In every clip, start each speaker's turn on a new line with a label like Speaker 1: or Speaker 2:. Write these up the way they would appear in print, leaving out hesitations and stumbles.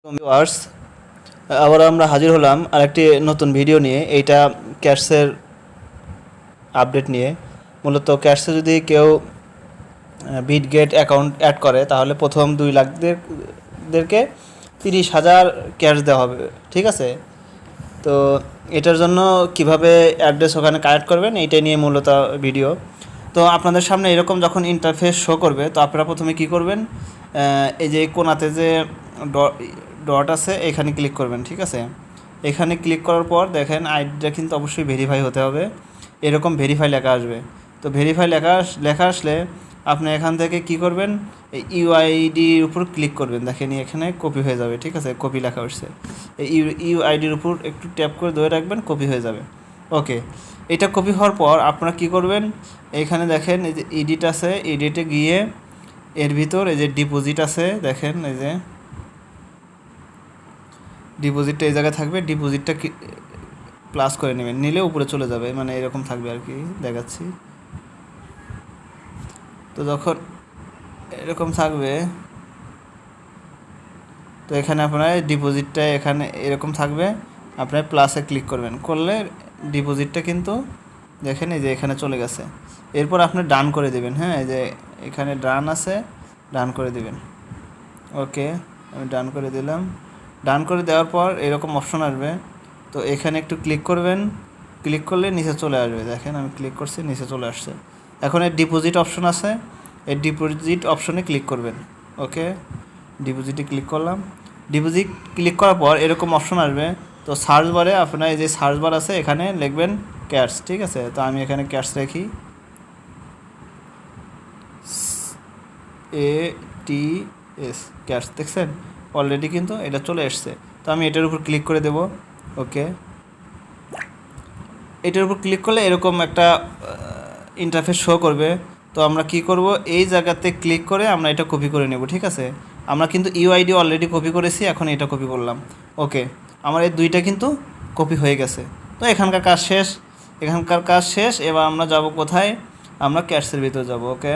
Speaker 1: Viewers, আবার আমরা হাজির হলাম আরেকটি নতুন ভিডিও নিয়ে। এইটা ক্যাশসের আপডেট নিয়ে। মূলত ক্যাশসে যদি কেউ বিটগেট অ্যাকাউন্ট অ্যাড করে তাহলে প্রথম 2 লাখদেরকে 30,000 ক্যাশ দেওয়া হবে, ঠিক আছে? তো এটার জন্য কিভাবে অ্যাড্রেস ওখানে কালেক্ট করবেন এইটাই নিয়ে মূলত ভিডিও। তো আপনাদের সামনে এরকম যখন ইন্টারফেস শো করবে তো আপনারা প্রথমে কি করবেন, এই যে কোণাতে যে ডট আছে এখানে ক্লিক করবেন, ঠিক আছে? এখানে ক্লিক করার পর দেখেন আইডিটা কিন্তু অবশ্যই ভেরিফাই হতে হবে, এরকম ভেরিফাই লেখা আসবে। তো ভেরিফাই লেখা আসলে আপনি এখান থেকে কি করবেন, এই ইউআইডির উপর ক্লিক করবেন। দেখেন এখানে কপি হয়ে যাবে, ঠিক আছে? কপি লেখা আসছে, এই ইউআইডির উপর একটু ট্যাপ করে ধরে রাখবেন, কপি হয়ে যাবে। ওকে, এটা কপি হওয়ার পর আপনারা কি করবেন, এইখানে দেখেন এই যে এডিট আছে, এডিটে গিয়ে এর ভিতর এই যে ডিপোজিট আছে, দেখেন এই যে ডিপোজিটটা এই জায়গায় থাকবে, ডিপোজিটটা প্লাস করে নেবেন, নিলে উপরে চলে যাবে, মানে এরকম থাকবে আর কি, দেখাচ্ছি। তো যখন এরকম থাকবে তো এখানে আপনার ডিপোজিটটা এখানে এরকম থাকবে, আপনার প্লাসে ক্লিক করবেন, করলে ডিপোজিটটা কিন্তু দেখেন এই যে এখানে চলে গেছে। এরপর আপনি ডান করে দেবেন, হ্যাঁ, এই যে এখানে ডান আছে, ডান করে দেবেন। ওকে, আমি ডান করে দিলাম। ডান করে দেওয়ার পর এরকম অপশন আসবে, তো এখানে একটু ক্লিক করবেন, ক্লিক করলে নিচে চলে আসবে। দেখেন আমি ক্লিক করছি, নিচে চলে আসছে। এখন এই ডিপোজিট অপশন আছে, এই ডিপোজিট অপশনে ক্লিক করবেন। ওকে, ডিপোজিটে ক্লিক করলাম। ডিপোজিট ক্লিক করার পর এরকম অপশন আসবে, তো সার্চ বারে আপনার এই যে সার্চ বার আছে এখানে লিখবেন ক্যাশ, ঠিক আছে? তো আমি এখানে ক্যাশ রাখি, ATS ক্যাশ, দেখছেন অলরেডি কিন্তু এটা চলে এসছে। তো আমি এটার উপর ক্লিক করে দেব। ওকে, এটার উপর ক্লিক করলে এরকম একটা ইন্টারফেস শো করবে। তো আমরা কি করব, এই জায়গাতে ক্লিক করে আমরা এটা কপি করে নেব, ঠিক আছে? আমরা কিন্তু ইউআইডি অলরেডি কপি করেছি, এখন এটা কপি করলাম। ওকে, আমার এই দুইটা কিন্তু কপি হয়ে গেছে। তো এখানকার কাজ শেষ, এখানকার কাজ শেষ। এবার আমরা যাব কোথায়, আমরা ক্যাশের ভিতরে যাব। ওকে,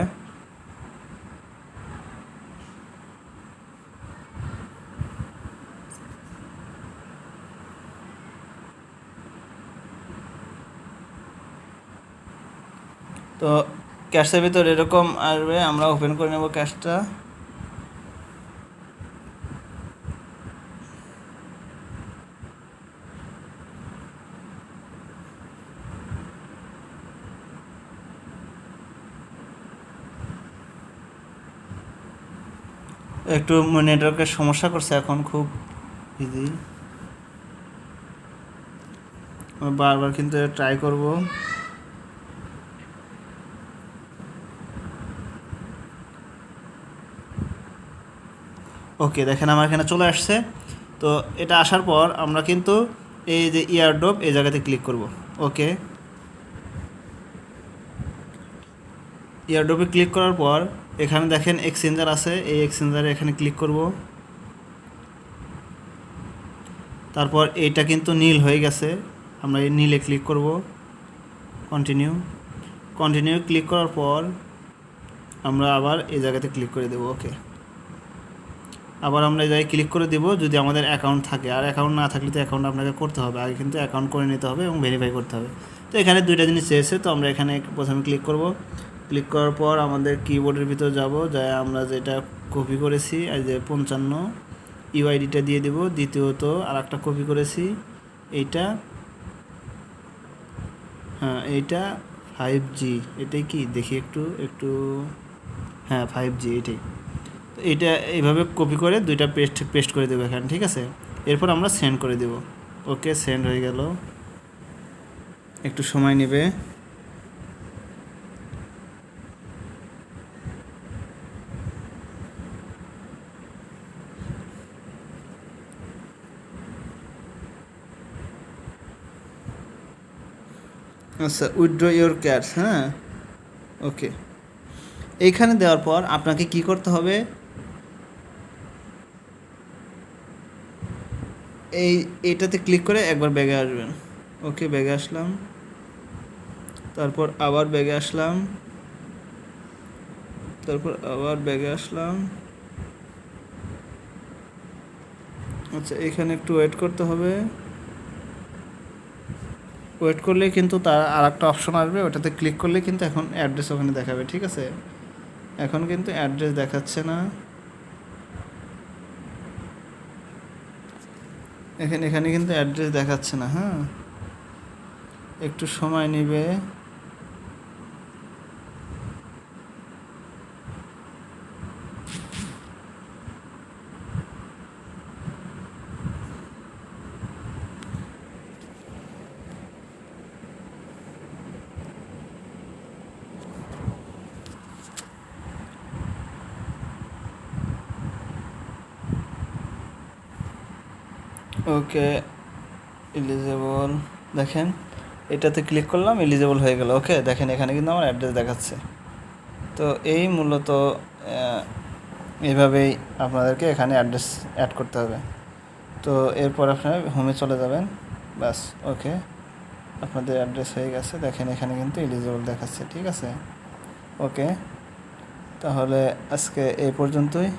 Speaker 1: তো ক্যাশের ভিতর এরকম আসবে, আমরা ওপেন করে নেব ক্যাশটা। একটু নেটওয়ার্কের সমস্যা করছে এখন, খুব ইজি, বারবার কিন্তু ট্রাই করব। ওকে, দেখেন আমার এখানে চলে আসছে। তো এটা আসার পর আমরা কিন্তু এই যে ইয়ারড্রপ এই জায়গাতে ক্লিক করব। ওকে, ইয়ারড্রপে ক্লিক করার পর এখানে দেখেন এক্সচেঞ্জার আছে, এই এক্সচেঞ্জারে এখানে ক্লিক করব। তারপর এইটা কিন্তু নীল হয়ে গেছে, আমরা এই নীলে ক্লিক করব, কন্টিনিউ। কন্টিনিউ ক্লিক করার পর আমরা আবার এই জায়গাতে ক্লিক করে দেব। ওকে, আবার আমরা এই জায়গায় ক্লিক করে দেব যদি আমাদের অ্যাকাউন্ট থাকে, আর অ্যাকাউন্ট না থাকলে তো অ্যাকাউন্ট আপনাকে করতে হবে, আগে কিন্তু অ্যাকাউন্ট করে নিতে হবে এবং ভেরিফাই করতে হবে। তো এখানে দুইটা জিনিস চেয়েছে, তো আমরা এখানে প্রথমে ক্লিক করব। ক্লিক করার পর আমাদের কিবোর্ডের ভিতর যাব, যাই আমরা যেটা কপি করেছি এই যে 55 ইউআইডিটা দিয়ে দেব। দ্বিতীয়ত আর একটা কপি করেছি, এইটা, হ্যাঁ এইটা 5G, এটাই কি দেখি একটু একটু, হ্যাঁ 5G এটাই। তো এইটা এইভাবে কপি করে দুইটা পেস্ট করে দেবো এখানে, ঠিক আছে? এরপর আমরা সেন্ড করে দেব। ওকে, সেন্ড হয়ে গেল, একটু সময় নেবে। আচ্ছা, উইথড্র ইওর ক্যাশ, হ্যাঁ। ওকে, এইখানে দেওয়ার পর আপনাকে কি করতে হবে, এইটাতে ক্লিক করে একবার ব্যাগে আসবেন। ওকে, ব্যাগে আসলাম, তারপর আবার ব্যাগে আসলাম, তারপর আবার ব্যাগে আসলাম, আচ্ছা, এখানে একটু ওয়েট করতে হবে। ওয়েট করলে কিন্তু তার আর একটা অপশন আসবে, ওটাতে ক্লিক করলে কিন্তু এখন অ্যাড্রেস ওখানে দেখাবে। ঠিক আছে, এখন কিন্তু অ্যাড্রেস দেখাচ্ছে না। এখানে কিন্তু অ্যাড্রেস দেখাচ্ছে না। হ্যাঁ, একটু সময় নেবে। ওকে, এলিজেবল। দেখেন, এটাতে ক্লিক করলাম, এলিজেবল হয়ে গেল। ওকে, দেখেন এখানে কিন্তু আমার অ্যাড্রেস দেখাচ্ছে। তো এই মূলত এইভাবেই আপনাদেরকে এখানে অ্যাড্রেস অ্যাড করতে হবে। তো এরপর আপনারা হোমে চলে যাবেন। বাস, ওকে, আপনাদের অ্যাড্রেস হয়ে গেছে। দেখেন এখানে কিন্তু এলিজেবল দেখাচ্ছে। ঠিক আছে, ওকে, তাহলে আজকে এই পর্যন্তই।